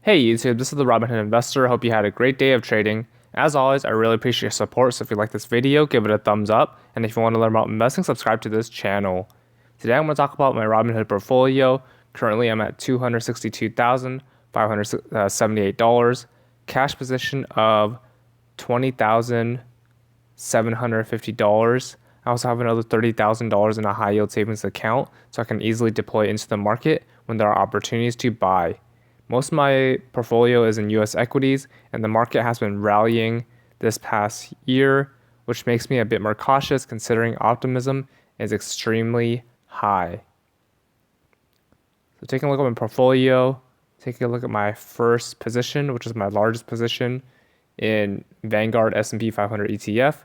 Hey YouTube, this is the Robinhood Investor. Hope you had a great day of trading. As always, I really appreciate your support, so if you like this video, give it a thumbs up, and if you want to learn about investing, subscribe to this channel. Today I'm going to talk about my Robinhood portfolio. Currently I'm at $262,578, cash position of $20,750. I also have another $30,000 in a high yield savings account, so I can easily deploy into the market when there are opportunities to buy. Most of my portfolio is in US equities, and the market has been rallying this past year, which makes me a bit more cautious considering optimism is extremely high. So taking a look at my portfolio, taking a look at my first position, which is my largest position in Vanguard S&P 500 ETF,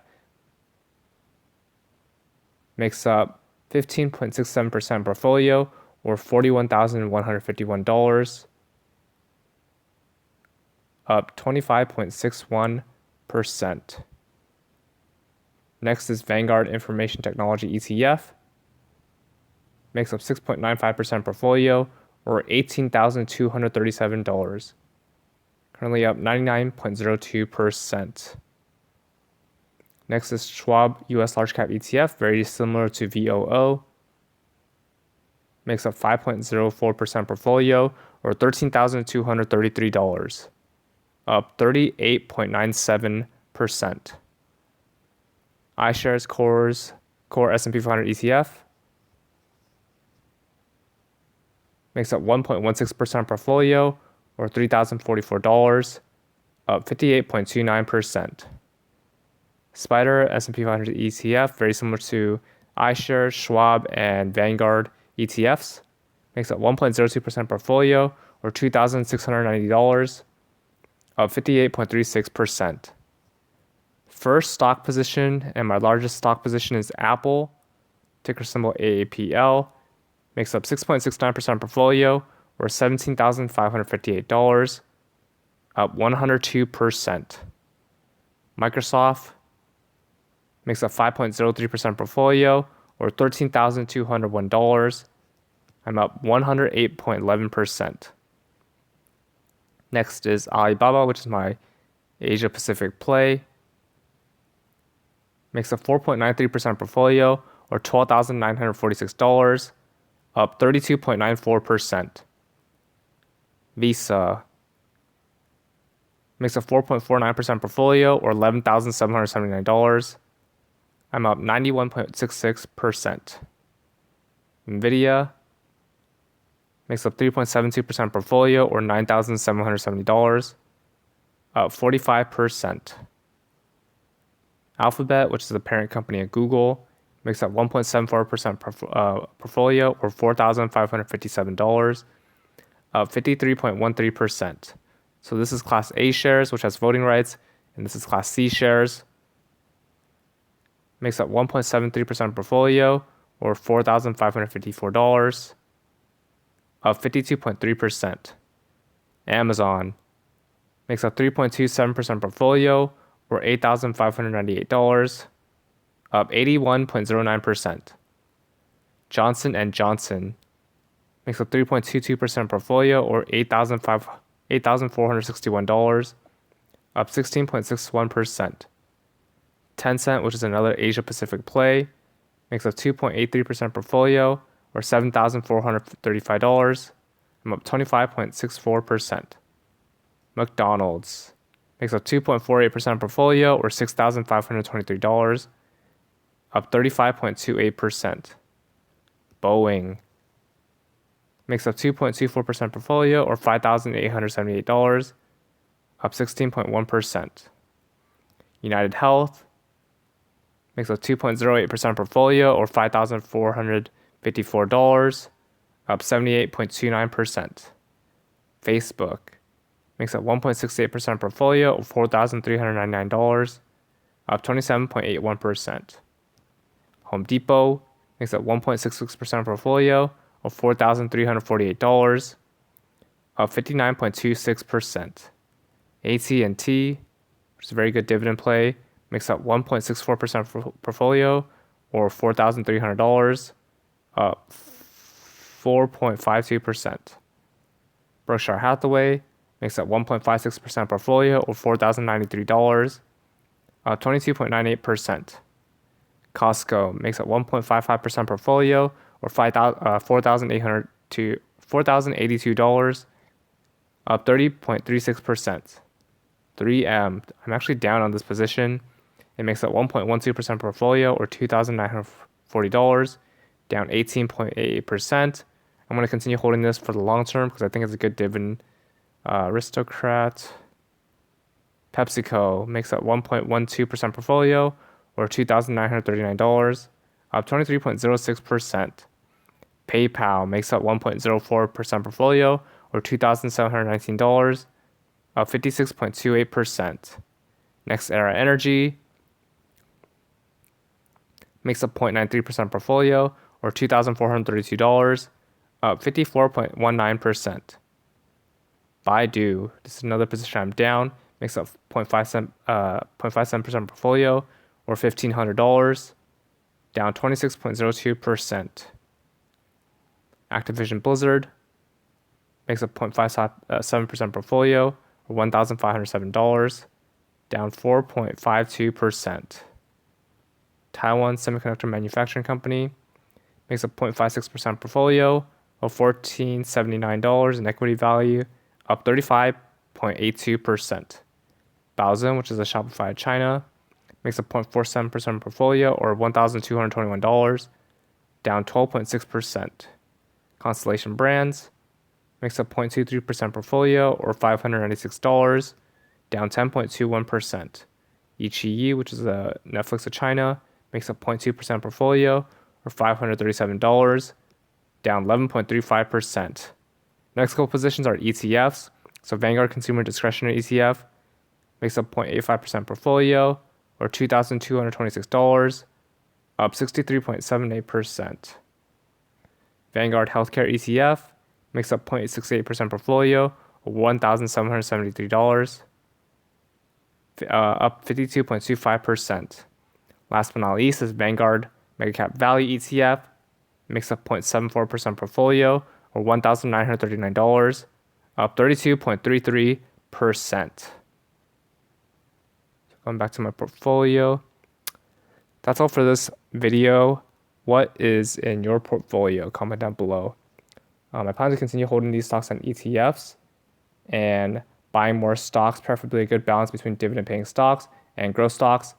makes up 15.67% portfolio, or $41,151. Up 25.61%. Next is Vanguard Information Technology ETF. Makes up 6.95% portfolio, or $18,237. Currently up 99.02%. Next is Schwab US Large Cap ETF, very similar to VOO. Makes up 5.04% portfolio, or $13,233. Up 38.97%. iShares Core S&P 500 ETF makes up 1.16% portfolio, or $3,044, up 58.29%. Spider S&P 500 ETF, very similar to iShares, Schwab, and Vanguard ETFs, makes up 1.02% portfolio, or $2,690, up 58.36%. First stock position and my largest stock position is Apple, ticker symbol AAPL, makes up 6.69% portfolio, or $17,558, up 102%. Microsoft makes up 5.03% portfolio, or $13,201. I'm up 108.11%. Next is Alibaba, which is my Asia Pacific play. Makes a 4.93% portfolio, or $12,946, up 32.94%. Visa makes a 4.49% portfolio, or $11,779. I'm up 91.66%. Nvidia makes up 3.72% portfolio, or $9,770, up 45%. Alphabet, which is the parent company of Google, makes up 1.74% portfolio, or $4,557, up 53.13%. So this is Class A shares, which has voting rights, and this is Class C shares. Makes up 1.73% portfolio, or $4,554, up 52.3%. Amazon makes up 3.27% portfolio, or $8,598, up 81.09%. Johnson & Johnson makes up 3.22% portfolio, or $8,461, up 16.61%. Tencent, which is another Asia Pacific play, makes up 2.83% portfolio, or $7,435. I'm up 25.64%. McDonald's makes up 2.48% portfolio, or $6,523, up 35.28%. Boeing makes up 2.24% portfolio, or $5,878, up 16.1%. United Health makes up 2.08% portfolio, or $5,454, up 78.29%. Facebook makes up 1.68% portfolio, or $4,399, up 27.81%. Home Depot makes up 1.66% portfolio, or $4,348, up 59.26%. AT&T, which is a very good dividend play, makes up 1.64% portfolio, or $4,300, up 4.52%. Berkshire Hathaway makes up 1.56% portfolio or $4,093, up 22.98%. Costco makes up 1.55% portfolio or $4,082, up 30.36%. 3M, I'm actually down on this position. It makes up 1.12% portfolio or $2,940, down 18.88%. I'm going to continue holding this for the long term because I think it's a good dividend. Aristocrat. PepsiCo makes up 1.12% portfolio or $2,939, up 23.06%. PayPal makes up 1.04% portfolio or $2,719, up 56.28%. NextEra Energy makes up 0.93% portfolio or $2,432, up 54.19%. Baidu, this is another position I'm down, makes up 0.57% portfolio or $1,500, down 26.02%. Activision Blizzard makes up 0.57% portfolio or $1,507, down 4.52%. Taiwan Semiconductor Manufacturing Company makes up 0.56% portfolio of $1,479 in equity value, up 35.82%. Baozun, which is a Shopify China, makes up 0.47% portfolio or $1,221, down 12.6%. Constellation Brands makes up 0.23% portfolio or $596, down 10.21%. Iqiyi, which is a Netflix of China, makes up 0.2% portfolio or $537, down 11.35%. Next couple positions are ETFs. So Vanguard Consumer Discretionary ETF makes up 0.85% portfolio or $2,226, up 63.78%. Vanguard Healthcare ETF makes up 0.68% portfolio or $1,773, up 52.25%. Last but not least is Vanguard Mega Cap Value ETF, makes up 0.74% portfolio or $1,939, up 32.33%. Going back to my portfolio. That's all for this video. What is in your portfolio? Comment down below. I plan to continue holding these stocks on ETFs and buying more stocks, preferably a good balance between dividend paying stocks and growth stocks.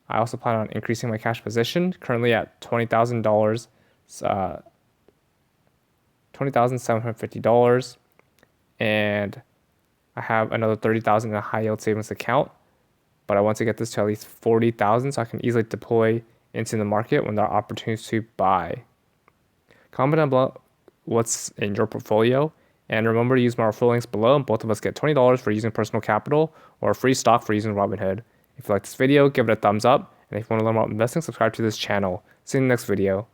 I also plan on increasing my cash position, currently at $20,000, $20,750, and I have another $30,000 in a high yield savings account, but I want to get this to at least $40,000 so I can easily deploy into the market when there are opportunities to buy. Comment down below what's in your portfolio, and remember to use my referral links below, and both of us get $20 for using personal capital or free stock for using Robinhood. If you like this video, give it a thumbs up, and if you want to learn more about investing, subscribe to this channel. See you in the next video.